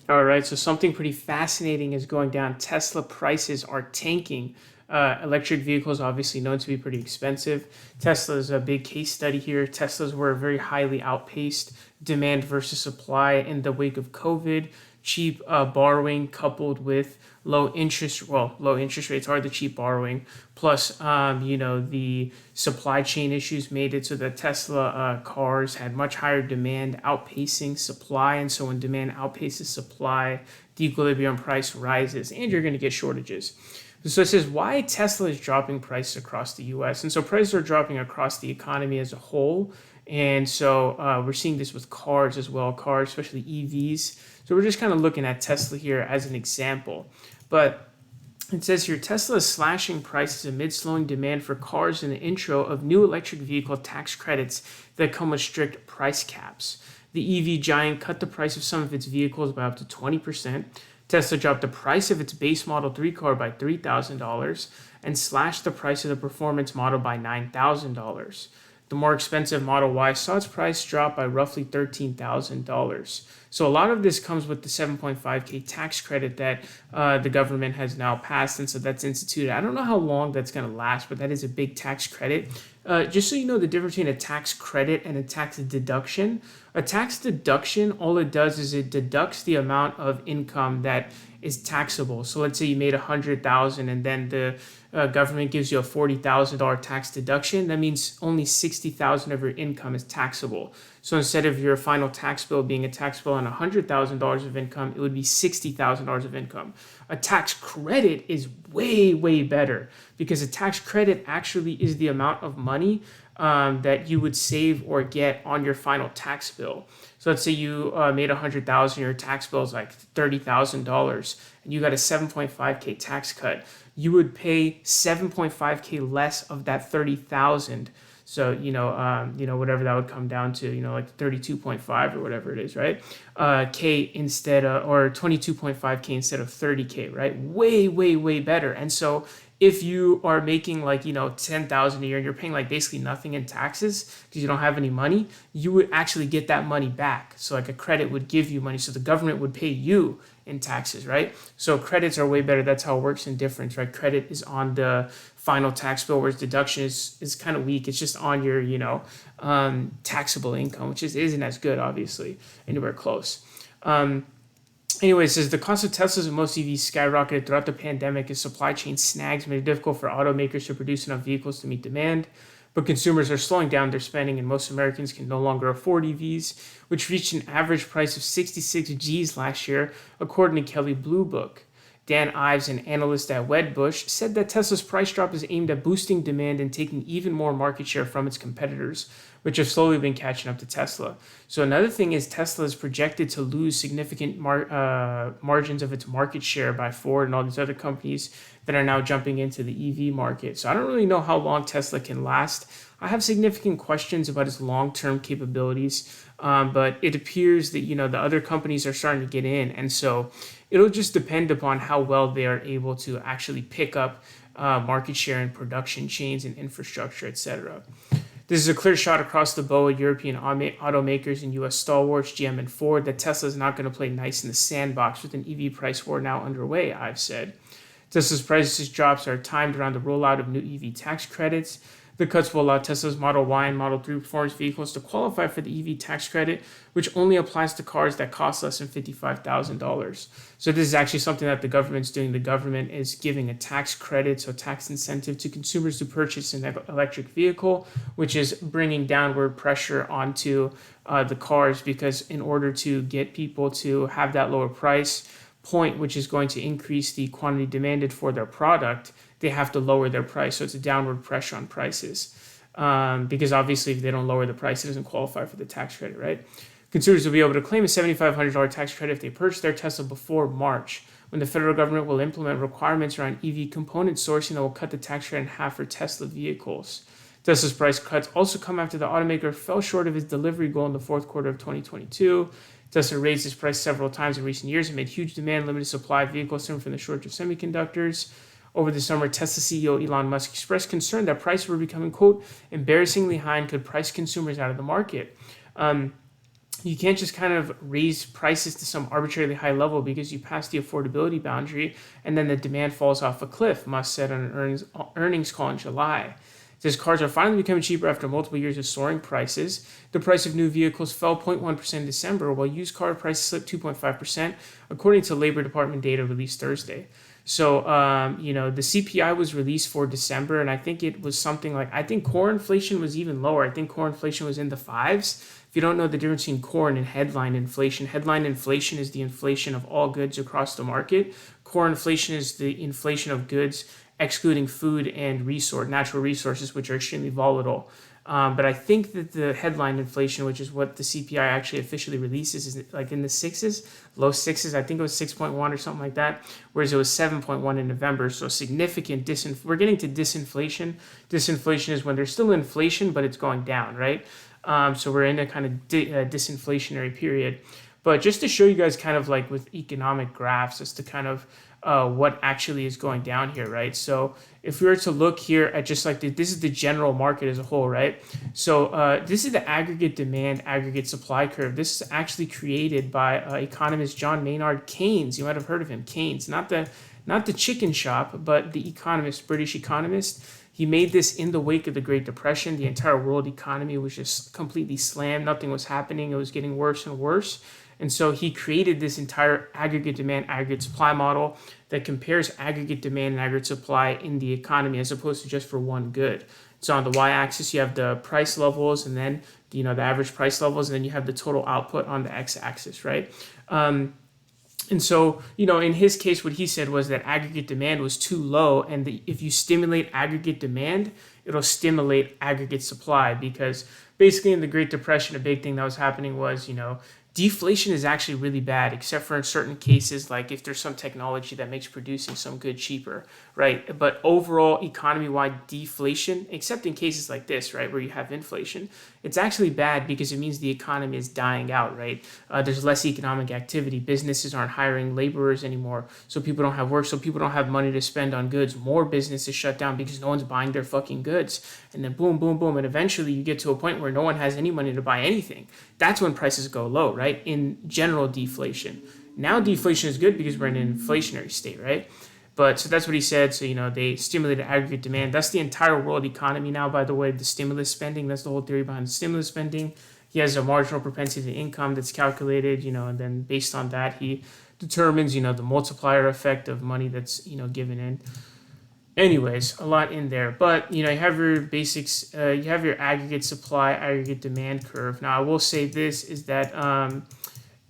All right, so something pretty fascinating is going down. Tesla prices are tanking. Electric vehicles obviously known to be pretty expensive. Tesla is a big case study here. Teslas were very highly outpaced demand versus supply in the wake of COVID. Cheap borrowing coupled with low interest rates are the cheap borrowing. Plus, the supply chain issues made it so that Tesla cars had much higher demand, outpacing supply. And so when demand outpaces supply, the equilibrium price rises, and you're going to get shortages. So it says why Tesla is dropping prices across the U.S. And so prices are dropping across the economy as a whole. And so we're seeing this with cars as well, cars, especially EVs. So we're just kind of looking at Tesla here as an example. But it says here Tesla is slashing prices amid slowing demand for cars in the intro of new electric vehicle tax credits that come with strict price caps. The EV giant cut the price of some of its vehicles by up to 20%. Tesla dropped the price of its base Model 3 car by $3,000 and slashed the price of the performance model by $9,000. The more expensive Model Y saw its price drop by roughly $13,000. So a lot of this comes with the 7.5K tax credit that the government has now passed, and so that's instituted. I don't know how long that's going to last, but that is a big tax credit. Just so you know the difference between a tax credit and a tax deduction. A tax deduction, all it does is it deducts the amount of income that is taxable. So let's say you made $100,000 and then the government gives you a $40,000 tax deduction. That means only $60,000 of your income is taxable. So instead of your final tax bill being a tax bill on $100,000 of income, it would be $60,000 of income. A tax credit is way, way better because a tax credit actually is the amount of money that you would save or get on your final tax bill. So let's say you made $100,000, your tax bill is like $30,000, and you got a 7.5K tax cut. You would pay 7.5K less of that 30,000. So whatever that would come down to, like 32.5 or whatever it is, right? K instead of, or 22.5K instead of 30K, right? Way, way, way better. And so if you are making like 10,000 a year and you're paying like basically nothing in taxes because you don't have any money, you would actually get that money back. So like a credit would give you money, so the government would pay you in taxes, right? So credits are way better. That's how it works in difference, right? Credit is on the final tax bill, whereas deduction is kind of weak. It's just on your taxable income, which isn't as good, obviously, anywhere close. Anyways, says the cost of Teslas and most EVs skyrocketed throughout the pandemic as supply chain snags made it difficult for automakers to produce enough vehicles to meet demand. But consumers are slowing down their spending, and most Americans can no longer afford EVs, which reached an average price of 66 G's last year, according to Kelley Blue Book. Dan Ives, an analyst at Wedbush, said that Tesla's price drop is aimed at boosting demand and taking even more market share from its competitors, which have slowly been catching up to Tesla. So another thing is Tesla is projected to lose significant margins of its market share by Ford and all these other companies that are now jumping into the EV market. So I don't really know how long Tesla can last. I have significant questions about its long-term capabilities, but it appears that the other companies are starting to get in, and so it'll just depend upon how well they are able to actually pick up market share in production chains and infrastructure, etc. This is a clear shot across the bow at European automakers and U.S. stalwarts GM and Ford that Tesla is not going to play nice in the sandbox with an EV price war now underway, I've said. Tesla's prices drops are timed around the rollout of new EV tax credits. The cuts will allow Tesla's Model Y and Model 3 performance vehicles to qualify for the EV tax credit, which only applies to cars that cost less than $55,000. So this is actually something that the government's doing. The government is giving a tax credit, so tax incentive to consumers to purchase an electric vehicle, which is bringing downward pressure onto the cars, because in order to get people to have that lower price point, which is going to increase the quantity demanded for their product, they have to lower their price. So it's a downward pressure on prices, because obviously if they don't lower the price, it doesn't qualify for the tax credit, right? Consumers will be able to claim a $7,500 tax credit if they purchase their Tesla before March, when the federal government will implement requirements around EV component sourcing that will cut the tax credit in half for Tesla vehicles. Tesla's price cuts also come after the automaker fell short of its delivery goal in the fourth quarter of 2022. Tesla raised its price several times in recent years amid huge demand, limited supply of vehicles stemming from the shortage of semiconductors. Over the summer, Tesla CEO Elon Musk expressed concern that prices were becoming, quote, embarrassingly high and could price consumers out of the market. you can't just kind of raise prices to some arbitrarily high level because you pass the affordability boundary and then the demand falls off a cliff, Musk said on an earnings call in July. It says cars are finally becoming cheaper after multiple years of soaring prices. The price of new vehicles fell 0.1% in December, while used car prices slipped 2.5%, according to Labor Department data released Thursday. So, the CPI was released for December, and I think it was something like, I think core inflation was even lower. I think core inflation was in the fives. If you don't know the difference between core and headline inflation is the inflation of all goods across the market. Core inflation is the inflation of goods excluding food and natural resources, which are extremely volatile. But I think that the headline inflation, which is what the CPI actually officially releases, is like in the sixes, low sixes. I think it was 6.1 or something like that, whereas it was 7.1 in November. So significant we're getting to disinflation. Disinflation is when there's still inflation, but it's going down, right? So we're in a kind of disinflationary period. But just to show you guys kind of like with economic graphs as to kind of what actually is going down here, right? So if we were to look here at just like this is the general market as a whole, right? So this is the aggregate demand, aggregate supply curve. This is actually created by economist John Maynard Keynes. You might have heard of him, Keynes, not the chicken shop, but the economist, British economist. He made this in the wake of the Great Depression. The entire world economy was just completely slammed. Nothing was happening. It was getting worse and worse. And so he created this entire aggregate demand, aggregate supply model that compares aggregate demand and aggregate supply in the economy as opposed to just for one good. So on the y-axis, you have the price levels and then, the average price levels, and then you have the total output on the x-axis, right? And so, in his case, what he said was that aggregate demand was too low, and if you stimulate aggregate demand, it'll stimulate aggregate supply, because basically in the Great Depression, a big thing that was happening was, deflation is actually really bad, except for in certain cases, like if there's some technology that makes producing some good cheaper, right? But overall economy-wide deflation, except in cases like this, right, where you have inflation, it's actually bad because it means the economy is dying out, right? There's less economic activity. Businesses aren't hiring laborers anymore, so people don't have work, so people don't have money to spend on goods. More businesses shut down because no one's buying their fucking goods. And then boom, boom, boom, and eventually you get to a point where no one has any money to buy anything. That's when prices go low, right? In general deflation. Now deflation is good because we're in an inflationary state, right? But so that's what he said. So, they stimulated aggregate demand. That's the entire world economy now, by the way, the stimulus spending. That's the whole theory behind the stimulus spending. He has a marginal propensity to income that's calculated, and then based on that, he determines, the multiplier effect of money that's, given in. Anyways, a lot in there. But, you have your basics, you have your aggregate supply, aggregate demand curve. Now, I will say this is that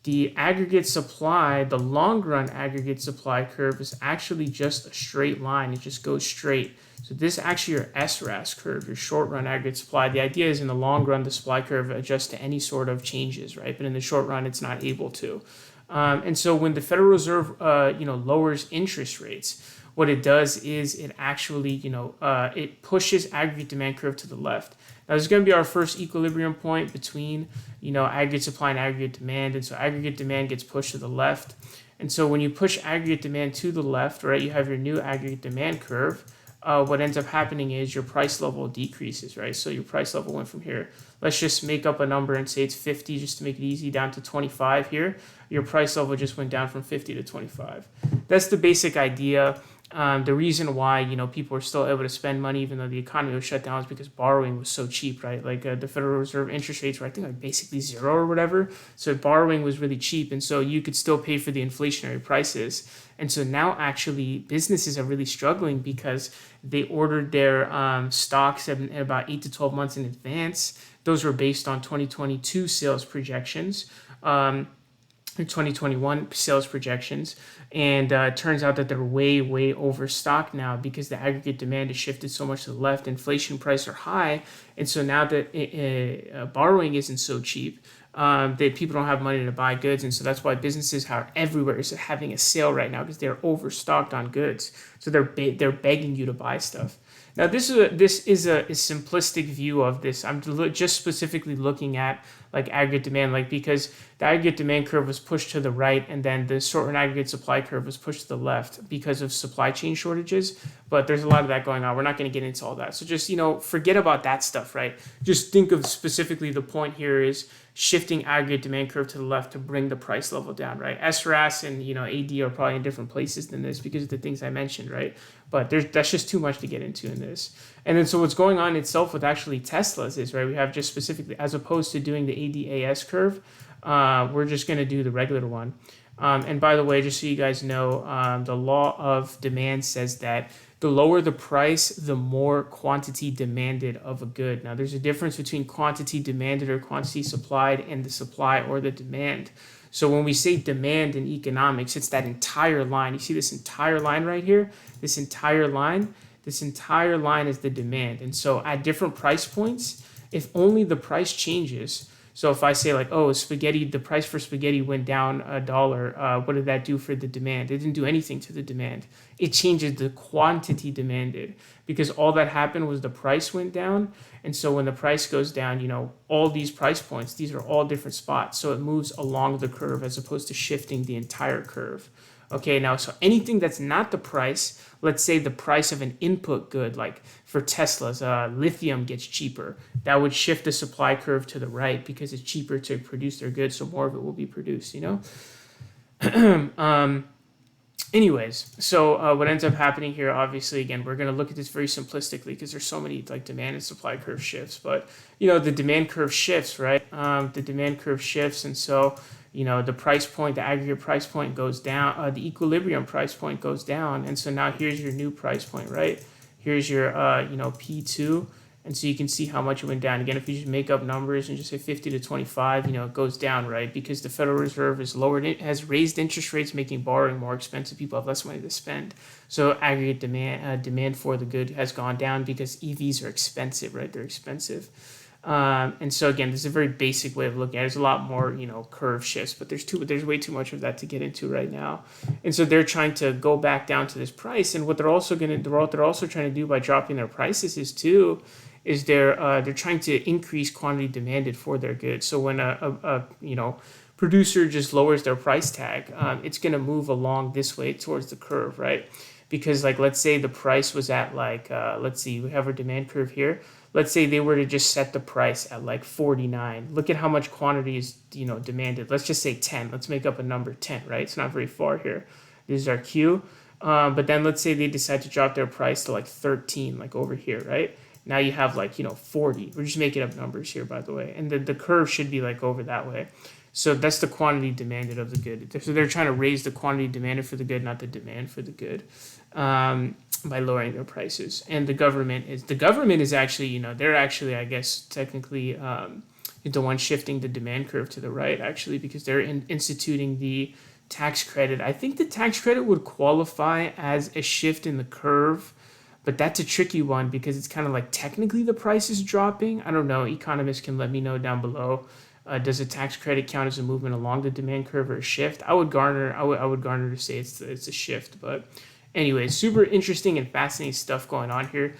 the aggregate supply, the long run aggregate supply curve is actually just a straight line. It just goes straight. So this is actually your SRAS curve, your short run aggregate supply. The idea is in the long run, the supply curve adjusts to any sort of changes, right? But in the short run, it's not able to. And so when the Federal Reserve, lowers interest rates, what it does is it actually, it pushes aggregate demand curve to the left. Now, this is going to be our first equilibrium point between, aggregate supply and aggregate demand. And so aggregate demand gets pushed to the left. And so when you push aggregate demand to the left, right, you have your new aggregate demand curve. What ends up happening is your price level decreases, right? So your price level went from here. Let's just make up a number and say it's 50 just to make it easy, down to 25 here. Your price level just went down from 50 to 25. That's the basic idea. The reason why, people were still able to spend money even though the economy was shut down is because borrowing was so cheap, right? Like the Federal Reserve interest rates were, I think, like basically zero or whatever. So borrowing was really cheap. And so you could still pay for the inflationary prices. And so now actually businesses are really struggling because they ordered their stocks at about 8 to 12 months in advance. Those were based on 2022 sales projections. 2021 sales projections, and it turns out that they're way overstocked now because the aggregate demand has shifted so much to the left. Inflation prices are high, and so now that borrowing isn't so cheap, that people don't have money to buy goods, and so that's why businesses are everywhere is having a sale right now because they're overstocked on goods. So they're begging you to buy stuff. Now this is a simplistic view of this. I'm just specifically looking at like aggregate demand, like because the aggregate demand curve was pushed to the right and then the short run aggregate supply curve was pushed to the left because of supply chain shortages. But there's a lot of that going on. We're not going to get into all that. So just, forget about that stuff, right? Just think of specifically the point here is shifting aggregate demand curve to the left to bring the price level down, right? SRAS and AD are probably in different places than this because of the things I mentioned, right? But that's just too much to get into in this. And then so what's going on itself with actually Teslas is, right, we have just specifically, as opposed to doing the ADAS curve, we're just going to do the regular one. And by the way, just so you guys know, the law of demand says that the lower the price, the more quantity demanded of a good. Now, there's a difference between quantity demanded or quantity supplied and the supply or the demand. So when we say demand in economics, it's that entire line. You see this entire line right here? This entire line is the demand. And so at different price points, if only the price changes. So if I say like, oh, spaghetti, the price for spaghetti went down $1, what did that do for the demand? It didn't do anything to the demand. It changes the quantity demanded because all that happened was the price went down. And so when the price goes down, all these price points, these are all different spots. So it moves along the curve as opposed to shifting the entire curve. Okay, now, so anything that's not the price, let's say the price of an input good, like for Teslas, lithium gets cheaper. That would shift the supply curve to the right because it's cheaper to produce their goods, so more of it will be produced, Anyways, so what ends up happening here, obviously, again, we're going to look at this very simplistically because there's so many like demand and supply curve shifts. But, the demand curve shifts, right? The demand curve shifts. And so, the price point, the aggregate price point goes down. The equilibrium price point goes down. And so now here's your new price point, right? Here's your, P2. And so you can see how much it went down. Again, if you just make up numbers and just say 50 to 25, it goes down, right? Because the Federal Reserve has raised interest rates, making borrowing more expensive. People have less money to spend. So aggregate demand for the good has gone down because EVs are expensive, right? They're expensive. And so again, this is a very basic way of looking at it. There's a lot more, curve shifts, but there's way too much of that to get into right now. And so they're trying to go back down to this price. And what they're also trying to do by dropping their prices is they're trying to increase quantity demanded for their goods. So when a producer just lowers their price tag, it's going to move along this way towards the curve, right? Because like, let's say the price was at like, let's see, we have our demand curve here. Let's say they were to just set the price at like 49. Look at how much quantity is, demanded. Let's just say 10. Let's make up a number 10, right? It's not very far here. This is our Q. But then let's say they decide to drop their price to like 13, like over here, right? Now you have like, 40. We're just making up numbers here, by the way. And the curve should be like over that way. So that's the quantity demanded of the good. So they're trying to raise the quantity demanded for the good, not the demand for the good, by lowering their prices. And the government is actually, they're actually, I guess, technically the one shifting the demand curve to the right, actually, because they're instituting the tax credit. I think the tax credit would qualify as a shift in the curve. But that's a tricky one because it's kind of like technically the price is dropping. I don't know. Economists can let me know down below. Does a tax credit count as a movement along the demand curve or a shift? I would garner to say it's a shift. But anyway, super interesting and fascinating stuff going on here.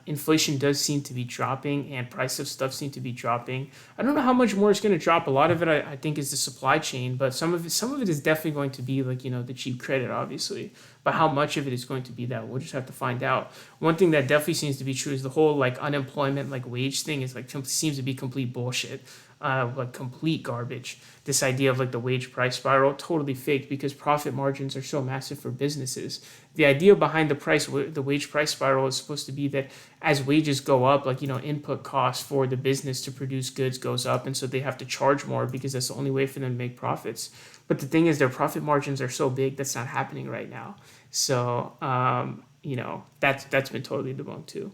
Inflation does seem to be dropping and price of stuff seem to be dropping. I don't know how much more it's going to drop. A lot of it I think is the supply chain, but some of it is definitely going to be like, the cheap credit, obviously. But how much of it is going to be that, we'll just have to find out. One thing that definitely seems to be true is the whole like unemployment, like wage thing is like seems to be complete bullshit. Like complete garbage. This idea of like the wage price spiral, totally fake because profit margins are so massive for businesses. The idea behind the wage price spiral is supposed to be that as wages go up, like, input costs for the business to produce goods goes up. And so they have to charge more because that's the only way for them to make profits. But the thing is their profit margins are so big that's not happening right now. So, that's been totally debunked too.